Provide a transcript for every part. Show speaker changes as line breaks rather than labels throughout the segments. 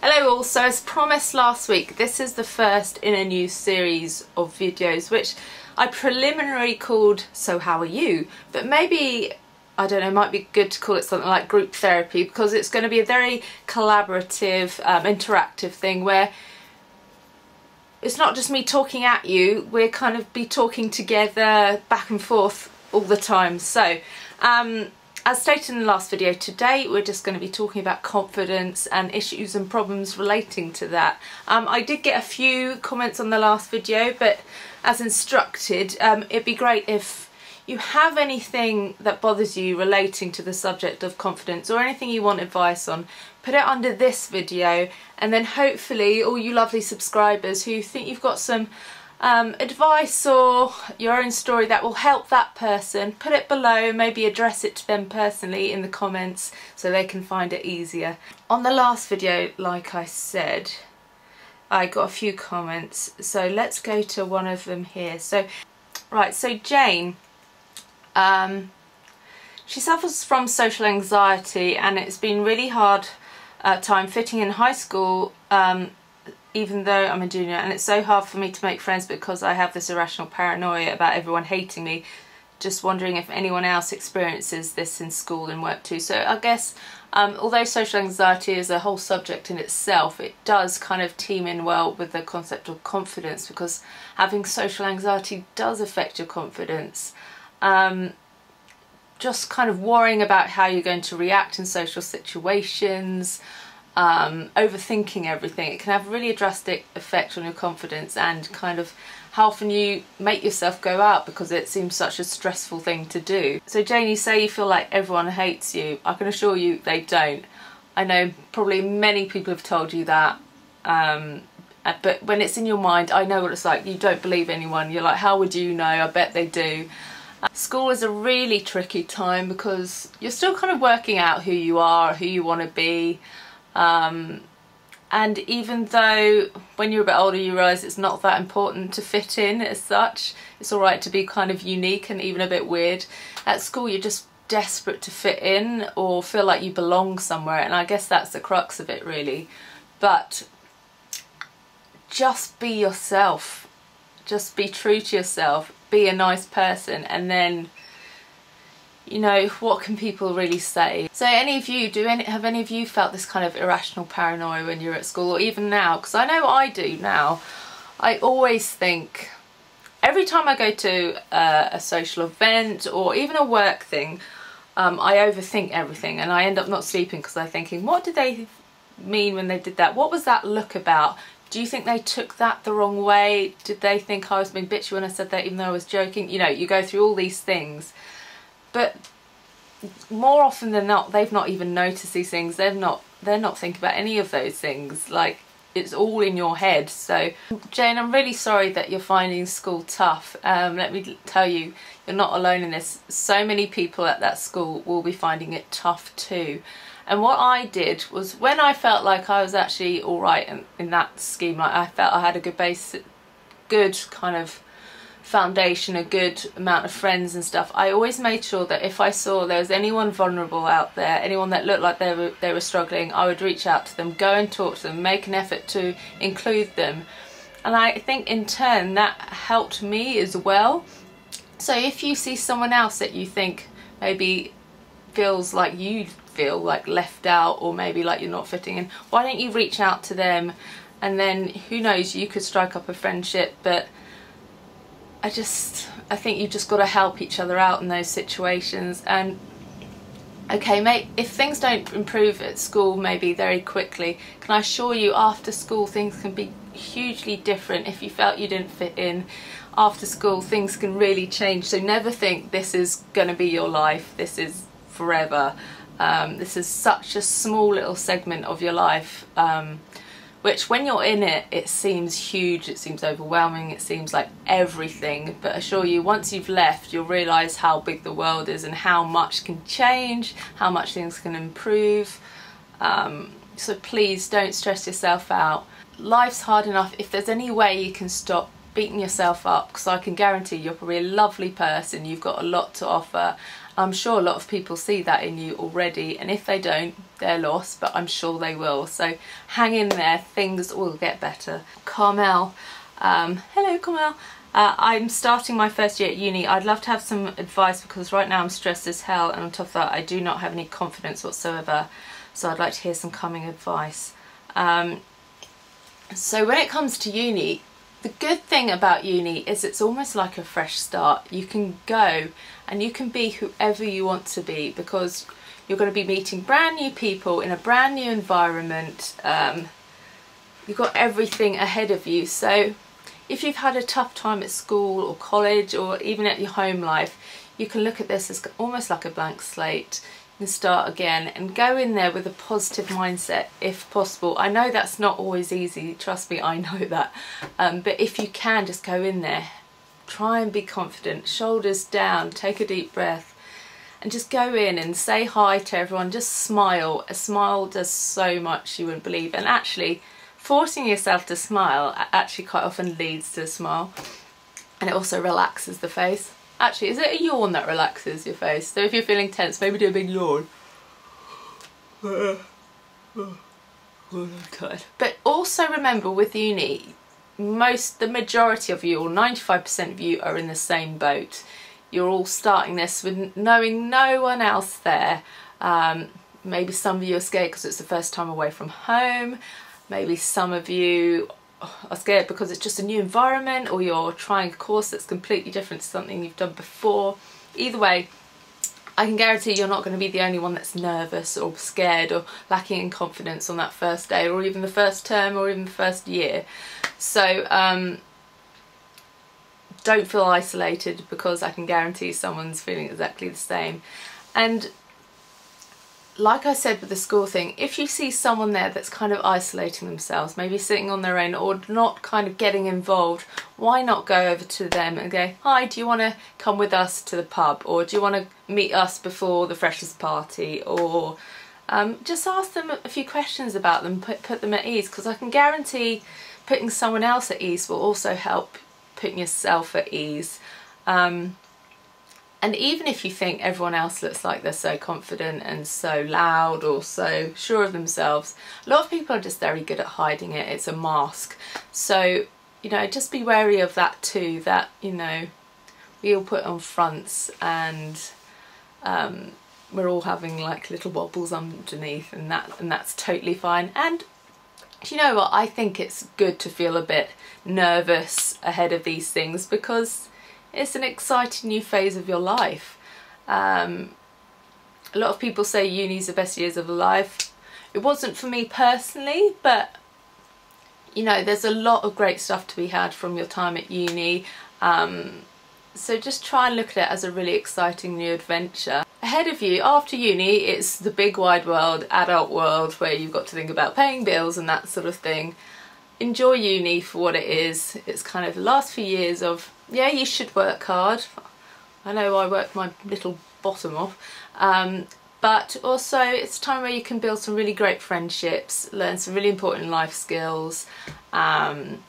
Hello all, so as promised last week, this is the first in a new series of videos which I preliminarily called So How Are You? But maybe, I don't know, it might be good to call it something like group therapy, because it's going to be a very collaborative, interactive thing where it's not just me talking at you, we're kind of be talking together back and forth all the time. So as stated in the last video, today we're just going to be talking about confidence and issues and problems relating to that. I did get a few comments on the last video, but as instructed, it'd be great if you have anything that bothers you relating to the subject of confidence or anything you want advice on, put it under this video, and then hopefully all you lovely subscribers who think you've got some advice or your own story that will help that person, put it below, maybe address it to them personally in the comments so they can find it easier. On the last video, like I said, I got a few comments, so let's go to one of them here. So Jane, she suffers from social anxiety, and it's been really hard time fitting in high school, even though I'm a junior, and it's so hard for me to make friends because I have this irrational paranoia about everyone hating me. Just wondering if anyone else experiences this in school and work too. So I guess although social anxiety is a whole subject in itself, it does kind of team in well with the concept of confidence, because having social anxiety does affect your confidence. Just kind of worrying about how you're going to react in social situations, overthinking everything, it can have a really drastic effect on your confidence and kind of how often you make yourself go out because it seems such a stressful thing to do. So Jane, you say you feel like everyone hates you. I can assure you they don't. I know probably many people have told you that, but when it's in your mind, I know what it's like. You don't believe anyone. You're like, how would you know? I bet they do. School is a really tricky time because you're still kind of working out who you are, who you want to be. And even though when you're a bit older you realise it's not that important to fit in as such, it's alright to be kind of unique and even a bit weird. At school you're just desperate to fit in or feel like you belong somewhere, and I guess that's the crux of it really. But just be yourself, just be true to yourself, be a nice person, and then, you know, what can people really say? So any of you, have any of you felt this kind of irrational paranoia when you're at school, or even now? Because I know I do now. I always think, every time I go to a social event or even a work thing, I overthink everything and I end up not sleeping because I'm thinking, what did they mean when they did that? What was that look about? Do you think they took that the wrong way? Did they think I was being bitchy when I said that even though I was joking? You know, you go through all these things. But more often than not, they've not even noticed these things. They're not thinking about any of those things. Like, it's all in your head. So Jane, I'm really sorry that you're finding school tough. Let me tell you, you're not alone in this. So many people at that school will be finding it tough too. And what I did was, when I felt like I was actually all right in that scheme, like I felt I had a good base, good kind of foundation, a good amount of friends and stuff, I always made sure that if I saw there was anyone vulnerable out there, anyone that looked like they were struggling, I would reach out to them, go and talk to them, make an effort to include them. And I think in turn that helped me as well. So if you see someone else that you think maybe feels like you feel like left out, or maybe like you're not fitting in, why don't you reach out to them, and then who knows, you could strike up a friendship. But I think you've just got to help each other out in those situations. And okay, mate, if things don't improve at school maybe very quickly, can I assure you after school things can be hugely different. If you felt you didn't fit in after school, things can really change. So never think this is going to be your life, this is forever. This is such a small little segment of your life, which when you're in it, it seems huge, it seems overwhelming, it seems like everything. But I assure you, once you've left, you'll realise how big the world is and how much can change, how much things can improve. So please don't stress yourself out. Life's hard enough. If there's any way you can stop beating yourself up, because I can guarantee you're probably a lovely person, you've got a lot to offer, I'm sure a lot of people see that in you already, and if they don't, they're lost, but I'm sure they will. So hang in there, things will get better. Carmel, hello Carmel. I'm starting my first year at uni. I'd love to have some advice because right now I'm stressed as hell, and on top of that I do not have any confidence whatsoever. So I'd like to hear some coming advice. So when it comes to uni, the good thing about uni is it's almost like a fresh start. You can go and you can be whoever you want to be because you're going to be meeting brand new people in a brand new environment. You've got everything ahead of you. So if you've had a tough time at school or college or even at your home life, you can look at this as almost like a blank slate. You can start again and go in there with a positive mindset if possible. I know that's not always easy, trust me, I know that. But if you can, just go in there, try and be confident, shoulders down, take a deep breath and just go in and say hi to everyone, just smile. A smile does so much you wouldn't believe, and actually forcing yourself to smile actually quite often leads to a smile, and it also relaxes the face. Actually, is it a yawn that relaxes your face? So if you're feeling tense, maybe do a big yawn. I'm tired. But also remember with uni, the majority of you, or 95% of you, are in the same boat. You're all starting this with knowing no one else there. Maybe some of you are scared because it's the first time away from home. Maybe some of you are scared because it's just a new environment, or you're trying a course that's completely different to something you've done before. Either way, I can guarantee you're not going to be the only one that's nervous or scared or lacking in confidence on that first day, or even the first term, or even the first year. So don't feel isolated, because I can guarantee someone's feeling exactly the same. And like I said with the school thing, if you see someone there that's kind of isolating themselves, maybe sitting on their own or not kind of getting involved, why not go over to them and go, hi, do you want to come with us to the pub, or do you want to meet us before the freshers party, or just ask them a few questions about them, put them at ease, because I can guarantee putting someone else at ease will also help putting yourself at ease. And even if you think everyone else looks like they're so confident and so loud or so sure of themselves, a lot of people are just very good at hiding it. It's a mask. So, you know, just be wary of that too, that, you know, we all put on fronts, and we're all having like little wobbles underneath, and that's totally fine. And you know what, I think it's good to feel a bit nervous ahead of these things, because it's an exciting new phase of your life. A lot of people say uni's the best years of life. It wasn't for me personally, but you know, there's a lot of great stuff to be had from your time at uni. So just try and look at it as a really exciting new adventure. Ahead of you, after uni, it's the big wide world, adult world, where you've got to think about paying bills and that sort of thing. Enjoy uni for what it is. It's kind of the last few years of, yeah, you should work hard. I know I worked my little bottom off. But also it's a time where you can build some really great friendships, learn some really important life skills, and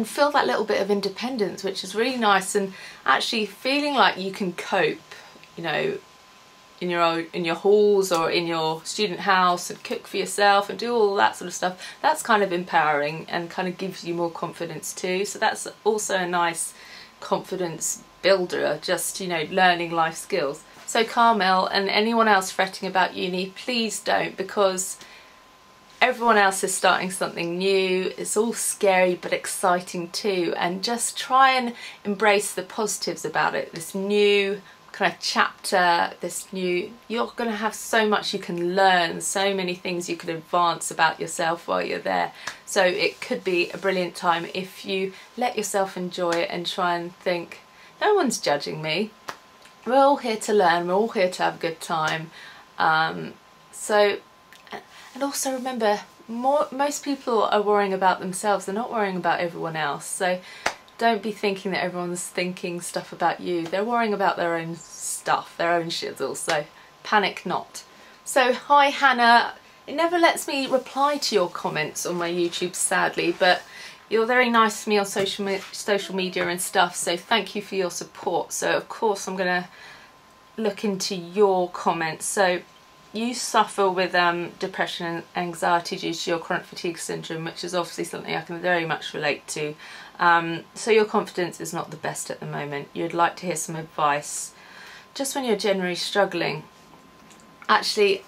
feel that little bit of independence, which is really nice, and actually feeling like you can cope, you know, in your halls or in your student house, and cook for yourself and do all that sort of stuff. That's kind of empowering and kind of gives you more confidence too. So that's also a nice confidence builder, just, you know, learning life skills. So Carmel and anyone else fretting about uni, please don't, because everyone else is starting something new. It's all scary but exciting too, and just try and embrace the positives about it. This new kind of chapter, you're going to have so much you can learn, so many things you could advance about yourself while you're there. So it could be a brilliant time if you let yourself enjoy it and try and think, no one's judging me. We're all here to learn, we're all here to have a good time. And also remember, most people are worrying about themselves, they're not worrying about everyone else. So don't be thinking that everyone's thinking stuff about you. They're worrying about their own stuff, their own shizzle, so panic not. So hi Hannah, it never lets me reply to your comments on my YouTube sadly, but you're very nice to me on social media and stuff, so thank you for your support. So of course I'm gonna look into your comments. So you suffer with depression and anxiety due to your chronic fatigue syndrome, which is obviously something I can very much relate to. So your confidence is not the best at the moment. You'd like to hear some advice just when you're generally struggling. Actually,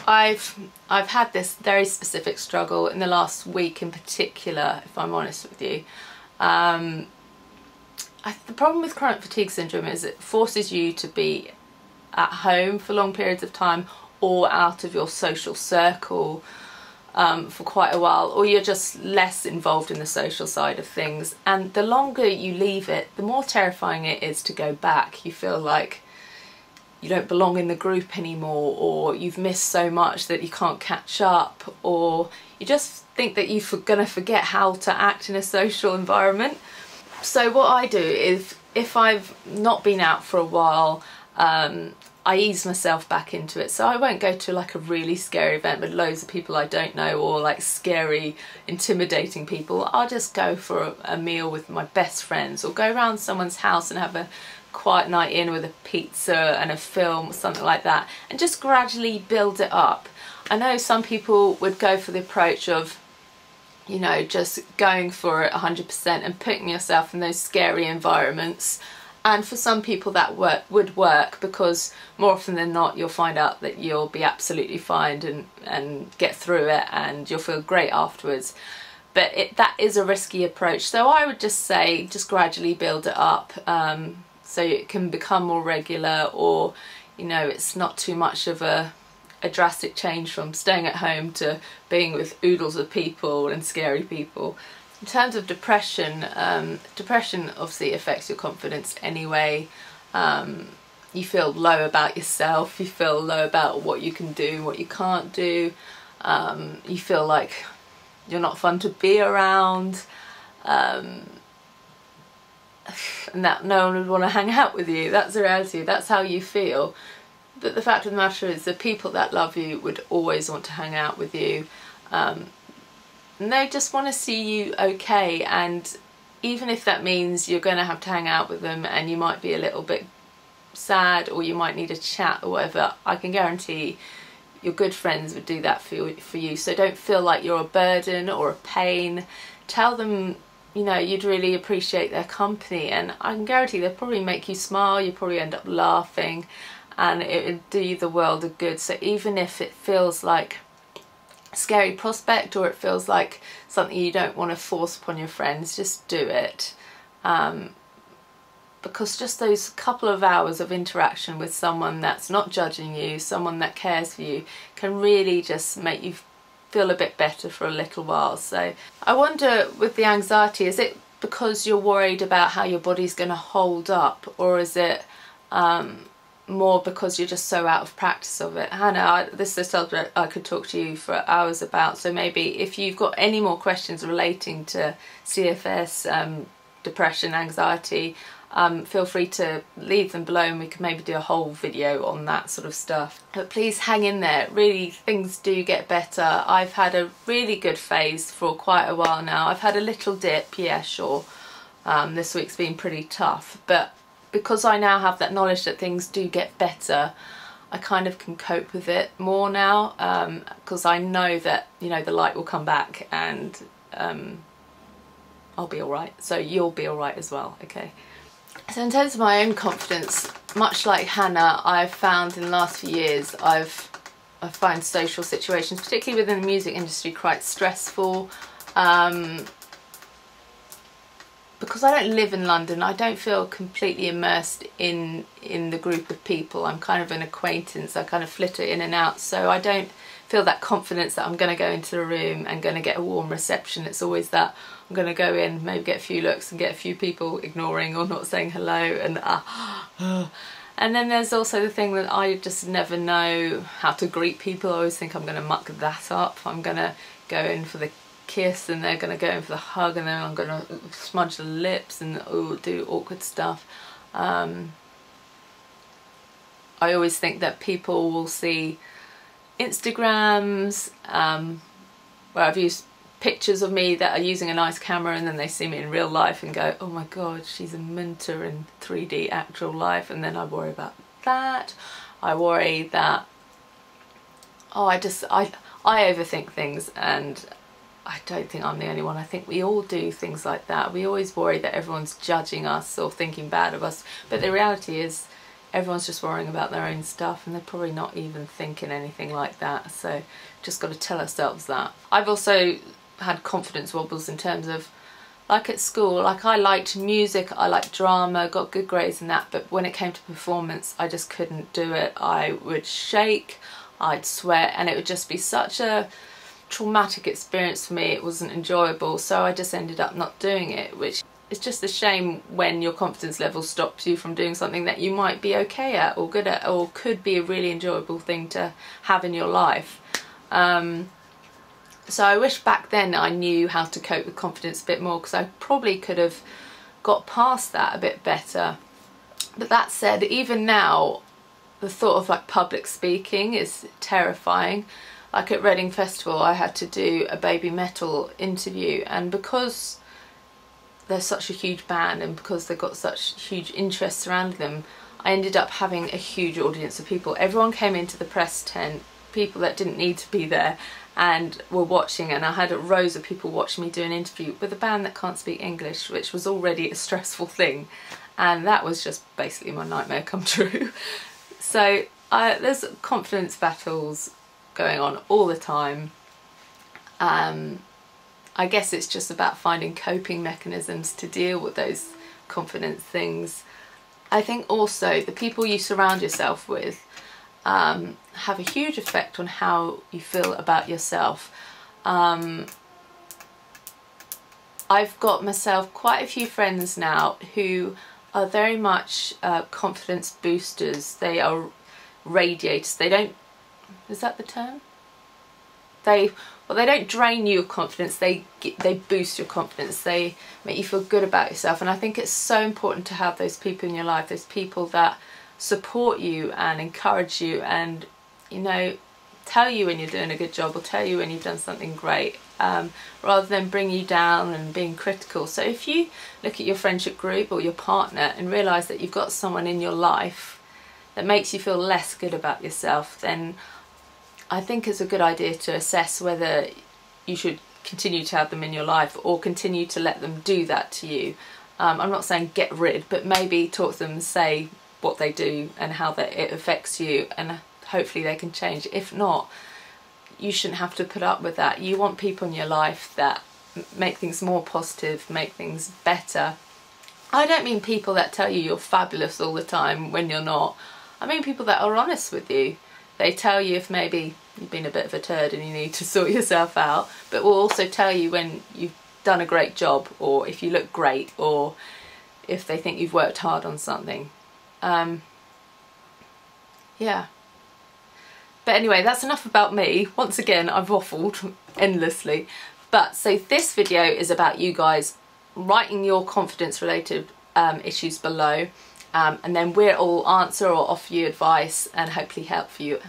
I've had this very specific struggle in the last week in particular, if I'm honest with you. The problem with chronic fatigue syndrome is it forces you to be at home for long periods of time, or out of your social circle for quite a while, or you're just less involved in the social side of things. And the longer you leave it, the more terrifying it is to go back. You feel like you don't belong in the group anymore, or you've missed so much that you can't catch up, or you just think that you're going to forget how to act in a social environment. So what I do is, if I've not been out for a while, I ease myself back into it. So I won't go to like a really scary event with loads of people I don't know, or like scary, intimidating people. I'll just go for a meal with my best friends, or go around someone's house and have a quiet night in with a pizza and a film or something like that, and just gradually build it up. I know some people would go for the approach of, you know, just going for it 100% and putting yourself in those scary environments. And for some people that would work, because more often than not you'll find out that you'll be absolutely fine and get through it, and you'll feel great afterwards. But that is a risky approach. So I would just say, just gradually build it up, so it can become more regular, or, you know, it's not too much of a drastic change from staying at home to being with oodles of people and scary people. In terms of depression, depression obviously affects your confidence anyway. You feel low about yourself, you feel low about what you can do, what you can't do. You feel like you're not fun to be around, and that no one would want to hang out with you. That's the reality, that's how you feel. But the fact of the matter is, the people that love you would always want to hang out with you. And they just want to see you okay, and even if that means you're going to have to hang out with them and you might be a little bit sad, or you might need a chat or whatever, I can guarantee your good friends would do that for you. So don't feel like you're a burden or a pain. Tell them, you know, you'd really appreciate their company, and I can guarantee they'll probably make you smile, you probably end up laughing, and it would do you the world of good. So even if it feels like scary prospect, or it feels like something you don't want to force upon your friends, just do it, because just those couple of hours of interaction with someone that's not judging you, someone that cares for you, can really just make you feel a bit better for a little while. So I wonder, with the anxiety, is it because you're worried about how your body's going to hold up, or is it more because you're just so out of practice of it? Hannah, this is a subject I could talk to you for hours about, so maybe if you've got any more questions relating to CFS, depression, anxiety, feel free to leave them below, and we can maybe do a whole video on that sort of stuff. But please hang in there, really, things do get better. I've had a really good phase for quite a while now. I've had a little dip, yeah, sure. This week's been pretty tough, but because I now have that knowledge that things do get better, I kind of can cope with it more now, because I know that, you know, the light will come back, and I'll be alright. So you'll be alright as well, okay? So in terms of my own confidence, much like Hannah, I've found in the last few years I find social situations, particularly within the music industry, quite stressful. Because I don't live in London, I don't feel completely immersed in the group of people. I'm kind of an acquaintance, I kind of flitter in and out, so I don't feel that confidence that I'm going to go into the room and going to get a warm reception. It's always that I'm going to go in, maybe get a few looks and get a few people ignoring or not saying hello, and and then there's also the thing that I just never know how to greet people. I always think I'm going to muck that up. I'm going to go in for the kiss and they're going to go in for the hug, and then I'm going to smudge the lips and do awkward stuff. I always think that people will see Instagrams where I've used pictures of me that are using a nice camera, and then they see me in real life and go, oh my god, she's a minter in 3D actual life, and then I worry about that. I worry that, oh, I overthink things, and I don't think I'm the only one. I think we all do things like that. We always worry that everyone's judging us or thinking bad of us, but the reality is everyone's just worrying about their own stuff, and they're probably not even thinking anything like that. So just got to tell ourselves that. I've also had confidence wobbles in terms of, like at school, like I liked music, I liked drama, got good grades in that, but when it came to performance, I just couldn't do it. I would shake, I'd sweat, and it would just be such a traumatic experience for me. It wasn't enjoyable, so I just ended up not doing it, which is just a shame when your confidence level stops you from doing something that you might be okay at or good at, or could be a really enjoyable thing to have in your life. So I wish back then I knew how to cope with confidence a bit more, because I probably could have got past that a bit better. But that said, even now, the thought of like public speaking is terrifying. Like at Reading Festival, I had to do a baby metal interview, and because they're such a huge band and because they've got such huge interest around them, I ended up having a huge audience of people. Everyone came into the press tent, people that didn't need to be there, and were watching, and I had rows of people watching me do an interview with a band that can't speak English, which was already a stressful thing, and that was just basically my nightmare come true. So there's confidence battles going on all the time. I guess it's just about finding coping mechanisms to deal with those confidence things. I think also the people you surround yourself with have a huge effect on how you feel about yourself. I've got myself quite a few friends now who are very much confidence boosters. They are radiators. They don't, is that the term? Well, they don't drain you of confidence, they boost your confidence, they make you feel good about yourself. And I think it's so important to have those people in your life, those people that support you and encourage you and, you know, tell you when you're doing a good job or tell you when you've done something great, rather than bring you down and being critical. So if you look at your friendship group or your partner and realise that you've got someone in your life that makes you feel less good about yourself, then I think it's a good idea to assess whether you should continue to have them in your life or continue to let them do that to you. I'm not saying get rid, but maybe talk to them and say what they do and how it affects you, and hopefully they can change. If not, you shouldn't have to put up with that. You want people in your life that make things more positive, make things better. I don't mean people that tell you you're fabulous all the time when you're not. I mean people that are honest with you. They tell you if maybe you've been a bit of a turd and you need to sort yourself out, but will also tell you when you've done a great job, or if you look great, or if they think you've worked hard on something. Yeah. But anyway, that's enough about me. Once again, I've waffled endlessly. But so this video is about you guys writing your confidence related issues below. And then we'll answer or offer you advice and hopefully help you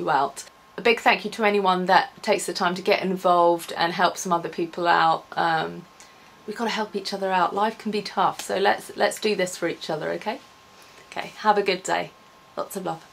out. A big thank you to anyone that takes the time to get involved and help some other people out. We've got to help each other out. Life can be tough, so let's do this for each other, okay? Okay, have a good day. Lots of love.